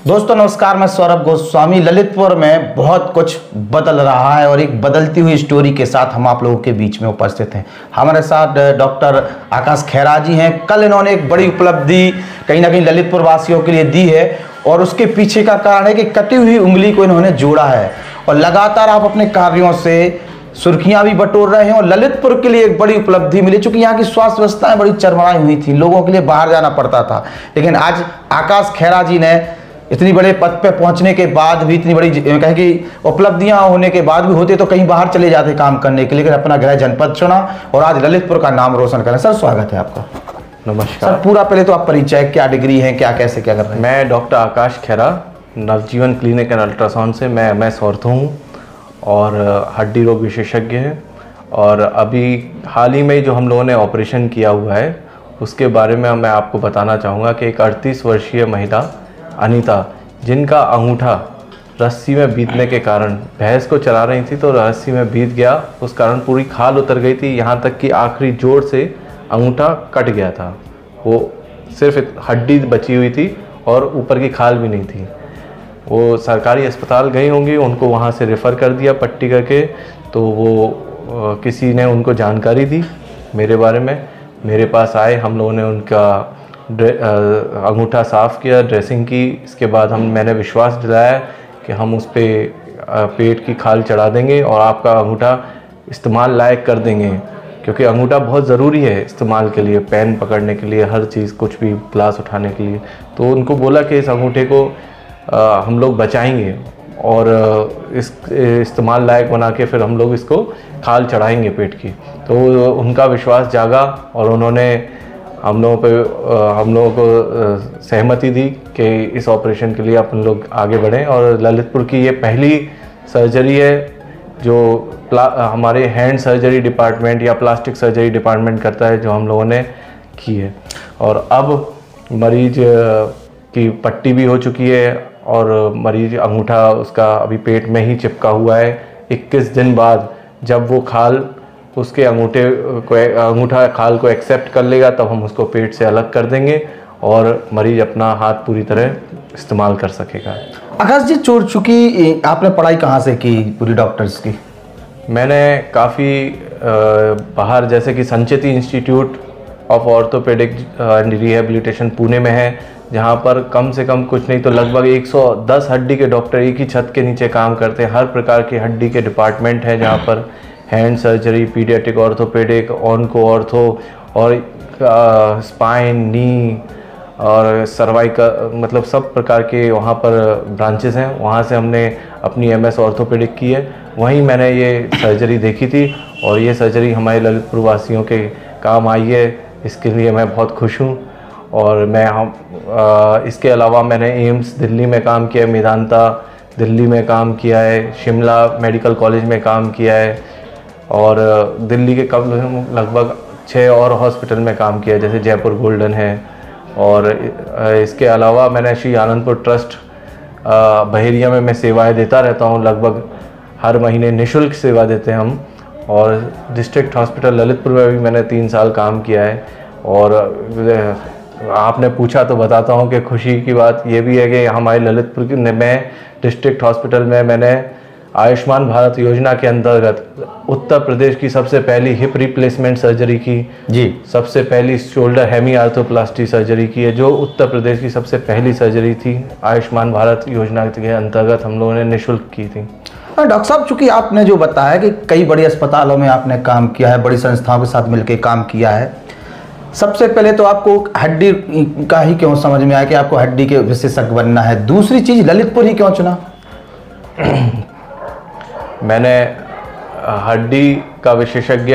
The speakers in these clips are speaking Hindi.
दोस्तों नमस्कार, मैं सौरभ गोस्वामी। ललितपुर में बहुत कुछ बदल रहा है और एक बदलती हुई स्टोरी के साथ हम आप लोगों के बीच में उपस्थित हैं। हमारे साथ डॉक्टर आकाश खेरा जी हैं। कल इन्होंने एक बड़ी उपलब्धि कहीं ना कहीं ललितपुर वासियों के लिए दी है और उसके पीछे का कारण है कि कटी हुई उंगली को इन्होंने जोड़ा है और लगातार आप अपने कार्यों से सुर्खियां भी बटोर रहे हैं और ललितपुर के लिए एक बड़ी उपलब्धि मिली। चूंकि यहाँ की स्वास्थ्य व्यवस्थाएं बड़ी चरमराई हुई थी, लोगों के लिए बाहर जाना पड़ता था, लेकिन आज आकाश खेरा जी ने इतनी बड़े पद पे पहुंचने के बाद भी, इतनी बड़ी कहें कि उपलब्धियां होने के बाद भी, होते तो कहीं बाहर चले जाते काम करने के लिए, लेकिन अपना गृह जनपद चुना और आज ललितपुर का नाम रोशन करें। सर स्वागत है आपका। नमस्कार सर, पूरा पहले तो आप परिचय, क्या डिग्री है, क्या कैसे क्या कर रहे हैं? मैं doctor Akash Khera, Navjeevan clinic and ultrasound से मैं MS ऑर्थो हूँ और हड्डी रोग विशेषज्ञ हैं। और अभी हाल ही में जो हम लोगों ने ऑपरेशन किया हुआ है उसके बारे में मैं आपको बताना चाहूँगा कि एक 38 वर्षीय महिला अनीता, जिनका अंगूठा रस्सी में बीतने के कारण, भैंस को चला रही थी तो रस्सी में बीत गया, उस कारण पूरी खाल उतर गई थी, यहाँ तक कि आखिरी जोड़ से अंगूठा कट गया था। वो सिर्फ हड्डी बची हुई थी और ऊपर की खाल भी नहीं थी। वो सरकारी अस्पताल गई होंगी, उनको वहाँ से रेफ़र कर दिया पट्टी करके, तो वो किसी ने उनको जानकारी दी मेरे बारे में, मेरे पास आए, हम लोगों ने उनका अंगूठा साफ़ किया, ड्रेसिंग की। इसके बाद मैंने विश्वास दिलाया कि हम उस पर पेट की खाल चढ़ा देंगे और आपका अंगूठा इस्तेमाल लायक कर देंगे, क्योंकि अंगूठा बहुत ज़रूरी है इस्तेमाल के लिए, पेन पकड़ने के लिए, हर चीज़, कुछ भी ग्लास उठाने के लिए। तो उनको बोला कि इस अंगूठे को हम लोग बचाएंगे और इस इस्तेमाल लायक बना के फिर हम लोग इसको खाल चढ़ाएंगे पेट की। तो उनका विश्वास जागा और उन्होंने हम लोगों को सहमति दी कि इस ऑपरेशन के लिए अपन लोग आगे बढ़ें। और ललितपुर की ये पहली सर्जरी है जो हमारे हैंड सर्जरी डिपार्टमेंट या प्लास्टिक सर्जरी डिपार्टमेंट करता है, जो हम लोगों ने की है। और अब मरीज की पट्टी भी हो चुकी है और मरीज अंगूठा उसका अभी पेट में ही चिपका हुआ है। 21 दिन बाद जब वो खाल उसके अंगूठा खाल को एक्सेप्ट कर लेगा, तब हम उसको पेट से अलग कर देंगे और मरीज अपना हाथ पूरी तरह इस्तेमाल कर सकेगा। आकाश जी, चोट चुकी, आपने पढ़ाई कहाँ से की पूरी डॉक्टर्स की? मैंने काफ़ी बाहर, जैसे कि Sancheti institute of orthopaedic and rehabilitation Pune में है, जहाँ पर कम से कम कुछ नहीं तो लगभग 110 हड्डी के डॉक्टर एक ही छत के नीचे काम करते हैं। हर प्रकार की हड्डी के डिपार्टमेंट है, जहाँ पर hand surgery, paediatric orthopaedic, onco ortho और स्पाइन, नी और सर्वाइकल, मतलब सब प्रकार के वहाँ पर ब्रांचेस हैं। वहाँ से हमने अपनी MS ऑर्थोपेडिक की है, वहीं मैंने ये सर्जरी देखी थी और ये सर्जरी हमारे ललितपुर वासियों के काम आई है। इसके लिए मैं बहुत खुश हूँ। और इसके अलावा मैंने एम्स दिल्ली में काम किया है, मेदांता दिल्ली में काम किया है, शिमला मेडिकल कॉलेज में काम किया है और दिल्ली के लगभग 6 और हॉस्पिटल में काम किया है, जैसे जयपुर गोल्डन है। और इसके अलावा मैंने श्री आनंदपुर ट्रस्ट बहेरिया में मैं सेवाएं देता रहता हूं, लगभग हर महीने निःशुल्क सेवा देते हैं हम। और डिस्ट्रिक्ट हॉस्पिटल ललितपुर में भी मैंने 3 साल काम किया है। और आपने पूछा तो बताता हूं कि खुशी की बात ये भी है कि हमारे ललितपुर में डिस्ट्रिक्ट हॉस्पिटल में मैंने आयुष्मान भारत योजना के अंतर्गत उत्तर प्रदेश की सबसे पहली हिप रिप्लेसमेंट सर्जरी की जी, सबसे पहली शोल्डर हेमी आर्थोप्लास्टी सर्जरी की है, जो उत्तर प्रदेश की सबसे पहली सर्जरी थी। आयुष्मान भारत योजना के अंतर्गत हम लोगों ने निःशुल्क की थी। डॉक्टर साहब, चूंकि आपने जो बताया कि कई बड़ी अस्पतालों में आपने काम किया है, बड़ी संस्थाओं के साथ मिलकर काम किया है, सबसे पहले तो आपको हड्डी का ही क्यों समझ में आया कि आपको हड्डी के विशेषज्ञ बनना है? दूसरी चीज, ललितपुर ही क्यों चुना? मैंने हड्डी का विशेषज्ञ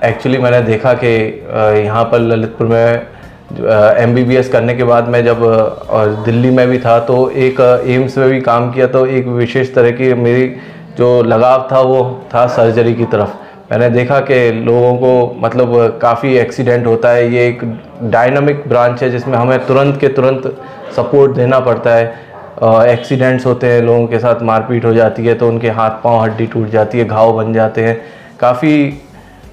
एक्चुअली मैंने देखा कि यहाँ पर ललितपुर में MBBS करने के बाद मैं जब दिल्ली में भी था तो एक एम्स में भी काम किया, तो एक विशेष तरह की मेरी जो लगाव था वो था सर्जरी की तरफ। मैंने देखा कि लोगों को मतलब काफ़ी एक्सीडेंट होता है, ये एक डायनामिक ब्रांच है जिसमें हमें तुरंत के तुरंत सपोर्ट देना पड़ता है। एक्सीडेंट्स होते हैं, लोगों के साथ मारपीट हो जाती है तो उनके हाथ पांव हड्डी टूट जाती है, घाव बन जाते हैं, काफ़ी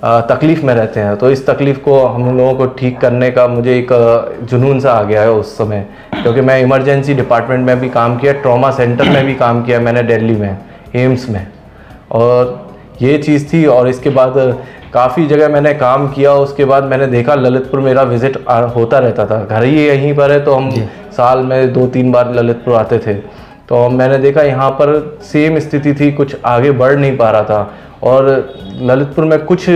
तकलीफ़ में रहते हैं। तो इस तकलीफ़ को हम लोगों को ठीक करने का मुझे एक जुनून सा आ गया है उस समय, क्योंकि मैं इमरजेंसी डिपार्टमेंट में भी काम किया, ट्रॉमा सेंटर में भी काम किया मैंने दिल्ली में, एम्स में, और ये चीज़ थी। और इसके बाद काफ़ी जगह मैंने काम किया। उसके बाद मैंने देखा ललितपुर मेरा विज़िट होता रहता था, घर ही यहीं पर है, तो हम साल में 2-3 बार ललितपुर आते थे। तो मैंने देखा यहाँ पर सेम स्थिति थी, कुछ आगे बढ़ नहीं पा रहा था। और ललितपुर में कुछ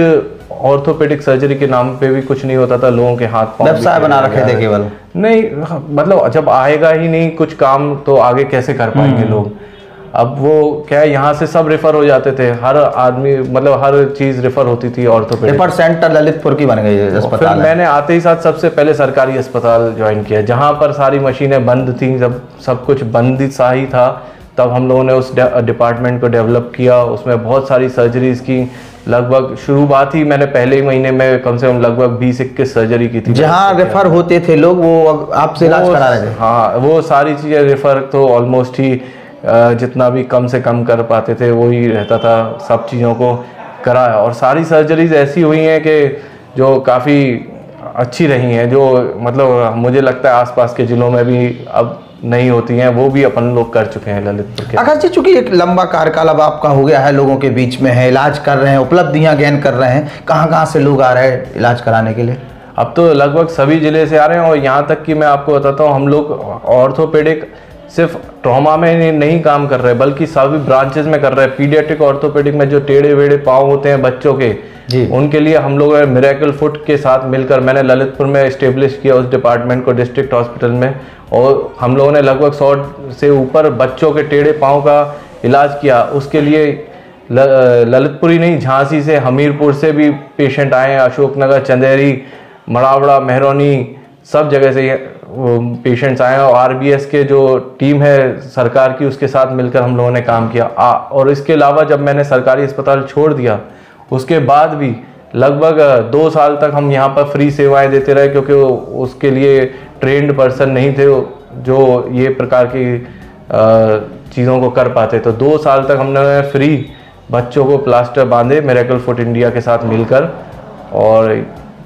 ऑर्थोपेडिक सर्जरी के नाम पे भी कुछ नहीं होता था, लोगों के हाथ पांव व्यवसाय बना रखे थे केवल। नहीं, मतलब जब आएगा ही नहीं कुछ काम तो आगे कैसे कर पाएंगे लोग। अब वो क्या है, यहाँ से सब रेफर हो जाते थे, हर आदमी मतलब हर चीज़ रेफर होती थी ऑर्थोपेडिक। रेफर सेंटर ललितपुर की बन गई है अस्पताल। फिर मैंने आते ही साथ सबसे पहले सरकारी अस्पताल ज्वाइन किया, जहाँ पर सारी मशीनें बंद थी, जब सब कुछ बंद सा ही था, तब हम लोगों ने उस डिपार्टमेंट को डेवलप किया। उसमें बहुत सारी सर्जरीज की, लगभग शुरुआत ही मैंने पहले ही महीने में कम से कम लगभग 20-21 सर्जरी की थी। जहाँ रेफर होते थे लोग वो आपसे इलाज करा रहे थे? हाँ, वो सारी चीज़ें रेफर तो ऑलमोस्ट ही जितना भी कम से कम कर पाते थे वो ही रहता था, सब चीज़ों को कराया। और सारी सर्जरीज ऐसी हुई हैं कि जो काफ़ी अच्छी रही हैं, जो मतलब मुझे लगता है आसपास के ज़िलों में भी अब नहीं होती हैं, वो भी अपन लोग कर चुके हैं ललितपुर के। आकाश जी, चूंकि एक लंबा कार्यकाल अब आपका हो गया है, लोगों के बीच में है, इलाज कर रहे हैं, उपलब्धियां गेन कर रहे हैं, कहाँ से लोग आ रहे हैं इलाज कराने के लिए? अब तो लगभग सभी ज़िले से आ रहे हैं। और यहाँ तक कि मैं आपको बताता हूँ, हम लोग ऑर्थोपेडिक सिर्फ ट्रॉमा में नहीं काम कर रहे, बल्कि सभी ब्रांचेस में कर रहे हैं। पीडियाट्रिक ऑर्थोपेडिक में जो टेढ़े वेढ़े पाँव होते हैं बच्चों के, उनके लिए हम लोग मिरेकल फुट के साथ मिलकर मैंने ललितपुर में इस्टेब्लिश किया उस डिपार्टमेंट को डिस्ट्रिक्ट हॉस्पिटल में। और हम लोगों ने लगभग 100 से ऊपर बच्चों के टेढ़े पाँव का इलाज किया। उसके लिए ललितपुर ही नहीं, झांसी से, हमीरपुर से भी पेशेंट आए हैं, अशोकनगर, चंदेरी, मड़ावड़ा, मेहरौनी, सब जगह से पेशेंट्स आए हैं। और आरबीएस के जो टीम है सरकार की, उसके साथ मिलकर हम लोगों ने काम किया। और इसके अलावा जब मैंने सरकारी अस्पताल छोड़ दिया, उसके बाद भी लगभग 2 साल तक हम यहाँ पर फ्री सेवाएं देते रहे, क्योंकि उसके लिए ट्रेंड पर्सन नहीं थे जो ये प्रकार की चीज़ों को कर पाते। तो 2 साल तक हमने फ्री बच्चों को प्लास्टर बांधे मिरेकल फुट इंडिया के साथ मिलकर, और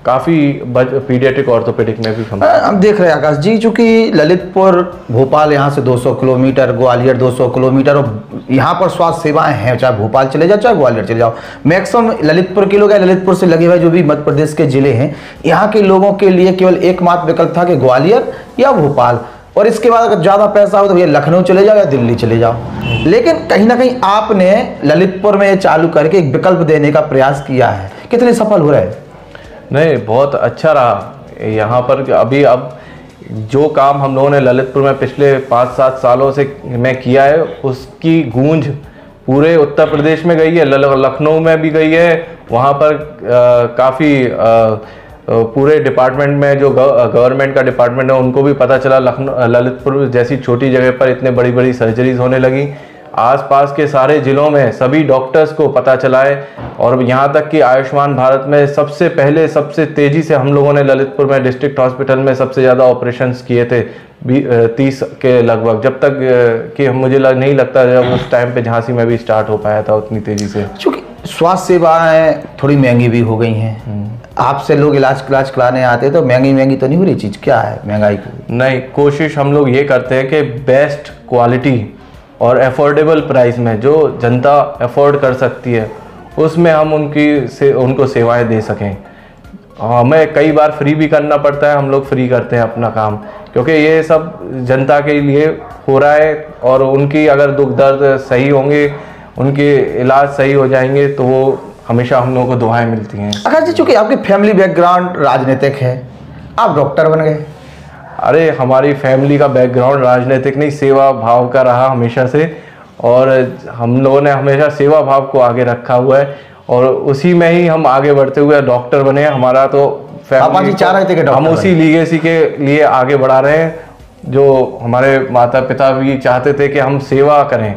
काफ़ी पीडियाट्रिक ऑर्थोपेडिक में भी हम देख रहे हैं आकाश जी, चूँकि ललितपुर भोपाल यहाँ से 200 किलोमीटर, ग्वालियर 200 किलोमीटर, और यहाँ पर स्वास्थ्य सेवाएं हैं, चाहे भोपाल चले जाओ चाहे ग्वालियर चले जाओ, मैक्सिमम ललितपुर के लोग हैं। ललितपुर से लगे हुए जो भी मध्य प्रदेश के ज़िले हैं, यहाँ के लोगों के लिए केवल एकमात्र विकल्प था कि ग्वालियर या भोपाल, और इसके बाद अगर ज़्यादा पैसा हो तो भैया लखनऊ चले जाओ या दिल्ली चले जाओ। लेकिन कहीं ना कहीं आपने ललितपुर में ये चालू करके एक विकल्प देने का प्रयास किया है, कितने सफल हो रहे हैं? नहीं, बहुत अच्छा रहा यहाँ पर। अभी अब जो काम हम लोगों ने ललितपुर में पिछले 5-7 सालों से में किया है, उसकी गूंज पूरे उत्तर प्रदेश में गई है, लखनऊ में भी गई है। वहाँ पर काफ़ी पूरे डिपार्टमेंट में जो गवर्नमेंट का डिपार्टमेंट है उनको भी पता चला ललितपुर जैसी छोटी जगह पर इतने बड़ी बड़ी सर्जरीज होने लगी। आसपास के सारे ज़िलों में सभी डॉक्टर्स को पता चला है। और यहाँ तक कि आयुष्मान भारत में सबसे पहले सबसे तेज़ी से हम लोगों ने ललितपुर में डिस्ट्रिक्ट हॉस्पिटल में सबसे ज़्यादा ऑपरेशंस किए थे, 30 के लगभग, जब तक कि मुझे नहीं लगता जब उस टाइम पे झांसी में भी स्टार्ट हो पाया था उतनी तेज़ी से। चूँकि स्वास्थ्य सेवाएँ थोड़ी महंगी भी हो गई हैं, आपसे लोग इलाज कराने आते हैं, तो महंगी तो नहीं हो रही चीज़? क्या है महंगाई की? नहीं, कोशिश हम लोग ये करते हैं कि बेस्ट क्वालिटी और अफोर्डेबल प्राइस में जो जनता अफोर्ड कर सकती है उसमें हम उनको सेवाएं दे सकें। हमें कई बार फ्री भी करना पड़ता है, हम लोग फ्री करते हैं अपना काम, क्योंकि ये सब जनता के लिए हो रहा है। और उनकी अगर दुख दर्द सही होंगे, उनके इलाज सही हो जाएंगे, तो वो हमेशा हम लोगों को दुआएं मिलती हैं। आकाश जी, चूँकि आपकी फैमिली बैकग्राउंड राजनीतिक है, आप डॉक्टर बन गए। अरे, हमारी फैमिली का बैकग्राउंड राजनीतिक नहीं, सेवा भाव का रहा हमेशा से, और हम लोगों ने हमेशा सेवा भाव को आगे रखा हुआ है, और उसी में ही हम आगे बढ़ते हुए डॉक्टर बने। हमारा तो फैमिली चाह रहे थे कि हम उसी लीगेसी के लिए आगे बढ़ा रहे हैं, जो हमारे माता पिता भी चाहते थे कि हम सेवा करें।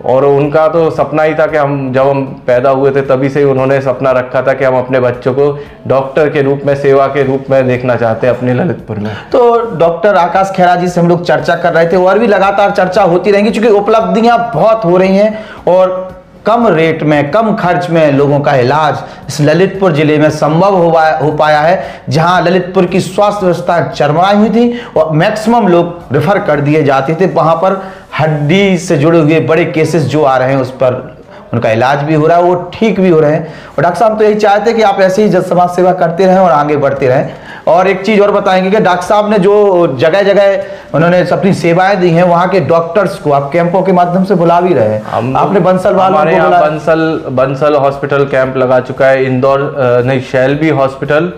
और उनका तो सपना ही था कि जब हम पैदा हुए थे तभी से ही उन्होंने सपना रखा था कि हम अपने बच्चों को डॉक्टर के रूप में, सेवा के रूप में देखना चाहते हैं अपने ललितपुर में। तो डॉक्टर आकाश खेरा जी से हम लोग चर्चा कर रहे थे, और भी लगातार चर्चा होती रहेंगी, क्योंकि उपलब्धियां बहुत हो रही हैं और कम रेट में, कम खर्च में लोगों का इलाज इस ललितपुर जिले में संभव हो पाया है, जहां ललितपुर की स्वास्थ्य व्यवस्था चरमराई हुई थी और मैक्सिमम लोग रेफर कर दिए जाते थे। वहां पर हड्डी से जुड़े हुए बड़े केसेस जो आ रहे हैं उस पर उनका इलाज भी हो रहा है, वो ठीक भी हो रहे हैं। और डॉक्टर साहब तो यही चाहते हैं कि आप ऐसे ही जन समाज सेवा करते रहें और आगे बढ़ते रहें। और एक चीज़ और बताएंगे कि डॉक्टर साहब ने जो जगह जगह उन्होंने अपनी सेवाएं दी हैं, वहाँ के डॉक्टर्स को आप कैंपों के माध्यम से बुला भी रहे हैं। आपने बंसल वालों को बुलाया, बंसल हॉस्पिटल कैंप लगा चुका है, इंदौर नहीं शैलबी हॉस्पिटल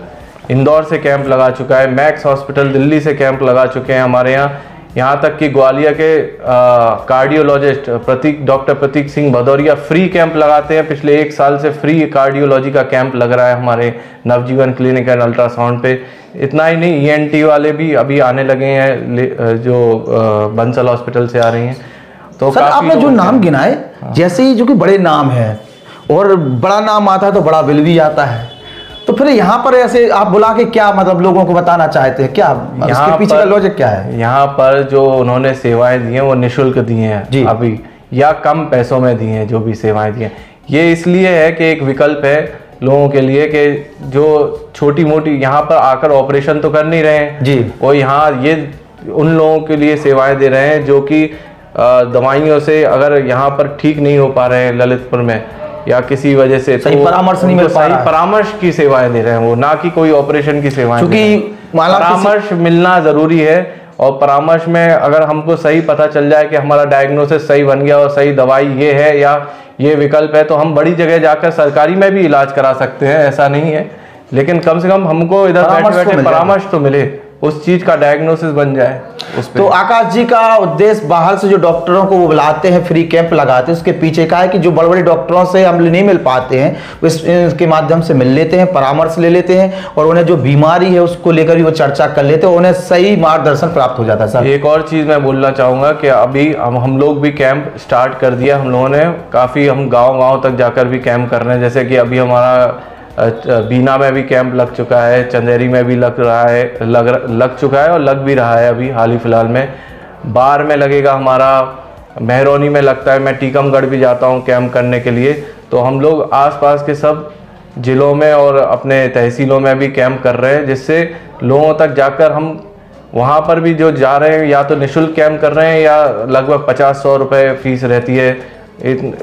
इंदौर से कैंप लगा चुका है, मैक्स हॉस्पिटल दिल्ली से कैंप लगा चुके हैं हमारे यहाँ तक कि ग्वालियर के कार्डियोलॉजिस्ट डॉक्टर प्रतीक सिंह भदौरिया फ्री कैंप लगाते हैं। पिछले 1 साल से फ्री कार्डियोलॉजी का कैंप लग रहा है हमारे नवजीवन क्लिनिक एंड अल्ट्रासाउंड पे। इतना ही नहीं, ENT वाले भी अभी आने लगे हैं जो बंसल हॉस्पिटल से आ रही हैं। तो सर आपने जो नाम गिनाए, जैसे ही जो कि बड़े नाम है और बड़ा नाम आता है तो बड़ा बिल भी आता है, तो फिर यहाँ पर ऐसे आप बुला के क्या मतलब लोगों को बताना चाहते हैं, क्या इसके पीछे का लॉजिक क्या है? यहाँ पर जो उन्होंने सेवाएं दी हैं वो निःशुल्क दी हैं अभी, या कम पैसों में दी हैं। जो भी सेवाएं दी हैं ये इसलिए है कि एक विकल्प है लोगों के लिए कि जो छोटी मोटी यहाँ पर आकर ऑपरेशन तो कर नहीं रहे हैं जी, वो यहाँ ये उन लोगों के लिए सेवाएं दे रहे हैं जो कि दवाइयों से अगर यहाँ पर ठीक नहीं हो पा रहे हैं ललितपुर में या किसी वजह से, सही तो परामर्श नहीं मिल पा रहा है। परामर्श की सेवाएं दे रहे हैं वो, ना कि कोई ऑपरेशन की सेवाएं। क्योंकि परामर्श मिलना जरूरी है और परामर्श में अगर हमको सही पता चल जाए कि हमारा डायग्नोसिस सही बन गया और सही दवाई ये है या ये विकल्प है, तो हम बड़ी जगह जाकर सरकारी में भी इलाज करा सकते हैं, ऐसा नहीं है। लेकिन कम से कम हमको इधर बैठे बैठे परामर्श तो मिले, उस चीज का डायग्नोसिस बन जाए उस पे। तो आकाश जी का उद्देश्य बाहर से जो डॉक्टरों को वो बुलाते हैं, फ्री कैंप लगाते हैं, उसके पीछे का है कि जो बड़े बड़े डॉक्टरों से हम नहीं मिल पाते हैं इसके माध्यम से मिल लेते हैं, परामर्श ले लेते हैं और उन्हें जो बीमारी है उसको लेकर भी वो चर्चा कर लेते हैं, उन्हें सही मार्गदर्शन प्राप्त हो जाता है। सर एक और चीज़ मैं बोलना चाहूँगा कि अभी हम लोग भी कैंप स्टार्ट कर दिया हम लोगों ने, काफ़ी हम गाँव तक जाकर भी कैंप कर रहे हैं। जैसे कि अभी हमारा बीना में भी कैंप लग चुका है, चंदेरी में भी लग रहा है, लग चुका है और लग भी रहा है अभी हाल ही फिलहाल में। बार में लगेगा हमारा, मेहरौनी में लगता है, मैं टीकमगढ़ भी जाता हूँ कैंप करने के लिए। तो हम लोग आसपास के सब जिलों में और अपने तहसीलों में भी कैंप कर रहे हैं, जिससे लोगों तक जाकर हम वहाँ पर भी जो जा रहे हैं या तो निःशुल्क कैंप कर रहे हैं या लगभग 50-100 रुपये फीस रहती है,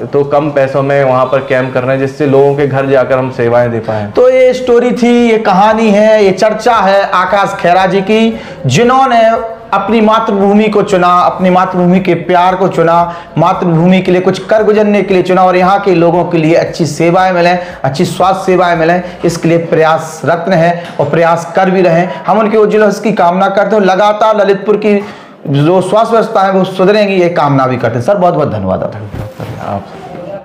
तो कम पैसों में वहाँ पर कैंप कर रहे हैं, जिससे लोगों के घर जाकर हम सेवाएं दे पाएं। तो ये स्टोरी थी, ये कहानी है, ये चर्चा है आकाश खेरा जी की, जिन्होंने अपनी मातृभूमि को चुना, अपनी मातृभूमि के प्यार को चुना, मातृभूमि के लिए कुछ कर गुजरने के लिए चुना और यहाँ के लोगों के लिए अच्छी सेवाएं मिलें, अच्छी स्वास्थ्य सेवाएं मिलें, इसके लिए प्रयासरत हैं और प्रयास कर भी रहे हैं। हम उनके उज्ज्वल की कामना करते हैं। लगातार ललितपुर की जो स्वास्थ्य व्यवस्था है वो सुधरेंगी, ये कामना भी करते हैं। सर बहुत बहुत धन्यवाद आप।